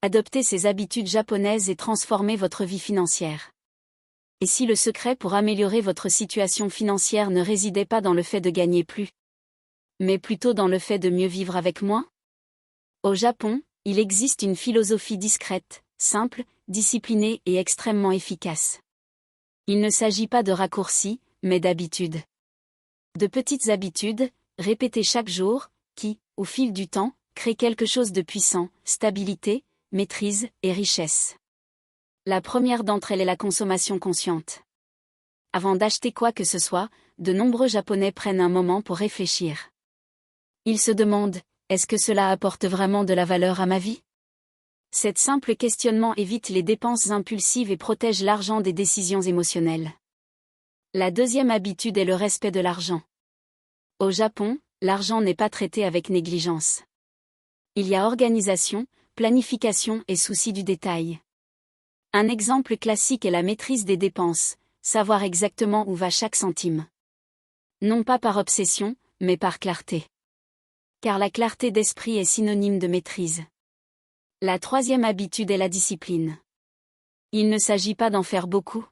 Adoptez ces habitudes japonaises et transformez votre vie financière. Et si le secret pour améliorer votre situation financière ne résidait pas dans le fait de gagner plus, mais plutôt dans le fait de mieux vivre avec moins? Au Japon, il existe une philosophie discrète, simple, disciplinée et extrêmement efficace. Il ne s'agit pas de raccourcis, mais d'habitudes. De petites habitudes, répétées chaque jour, qui, au fil du temps, créent quelque chose de puissant, stabilité, maîtrise et richesse. La première d'entre elles est la consommation consciente. Avant d'acheter quoi que ce soit, de nombreux Japonais prennent un moment pour réfléchir. Ils se demandent, est-ce que cela apporte vraiment de la valeur à ma vie? Cet simple questionnement évite les dépenses impulsives et protège l'argent des décisions émotionnelles. La deuxième habitude est le respect de l'argent. Au Japon, l'argent n'est pas traité avec négligence. Il y a organisation, planification et souci du détail. Un exemple classique est la maîtrise des dépenses, savoir exactement où va chaque centime. Non pas par obsession, mais par clarté. Car la clarté d'esprit est synonyme de maîtrise. La troisième habitude est la discipline. Il ne s'agit pas d'en faire beaucoup,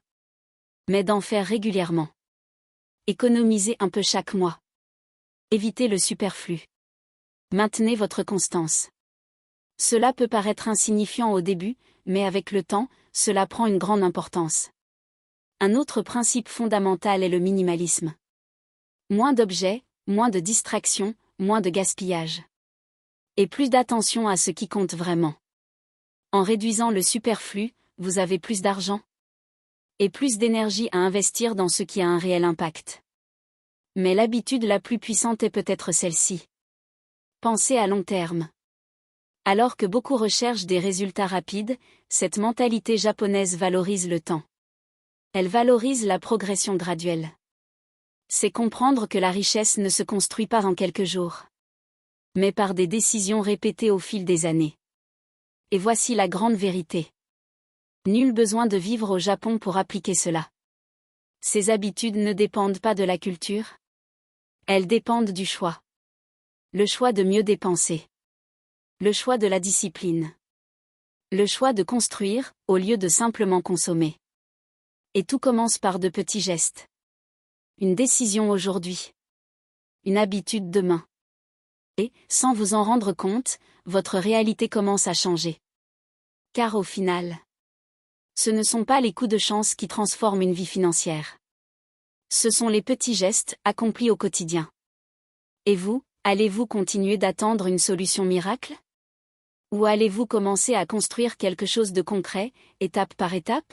mais d'en faire régulièrement. Économisez un peu chaque mois. Évitez le superflu. Maintenez votre constance. Cela peut paraître insignifiant au début, mais avec le temps, cela prend une grande importance. Un autre principe fondamental est le minimalisme. Moins d'objets, moins de distractions, moins de gaspillage. Et plus d'attention à ce qui compte vraiment. En réduisant le superflu, vous avez plus d'argent et plus d'énergie à investir dans ce qui a un réel impact. Mais l'habitude la plus puissante est peut-être celle-ci. Pensez à long terme. Alors que beaucoup recherchent des résultats rapides, cette mentalité japonaise valorise le temps. Elle valorise la progression graduelle. C'est comprendre que la richesse ne se construit pas en quelques jours, mais par des décisions répétées au fil des années. Et voici la grande vérité. Nul besoin de vivre au Japon pour appliquer cela. Ces habitudes ne dépendent pas de la culture. Elles dépendent du choix. Le choix de mieux dépenser. Le choix de la discipline. Le choix de construire, au lieu de simplement consommer. Et tout commence par de petits gestes. Une décision aujourd'hui. Une habitude demain. Et, sans vous en rendre compte, votre réalité commence à changer. Car au final, ce ne sont pas les coups de chance qui transforment une vie financière. Ce sont les petits gestes, accomplis au quotidien. Et vous, allez-vous continuer d'attendre une solution miracle? Ou allez-vous commencer à construire quelque chose de concret, étape par étape?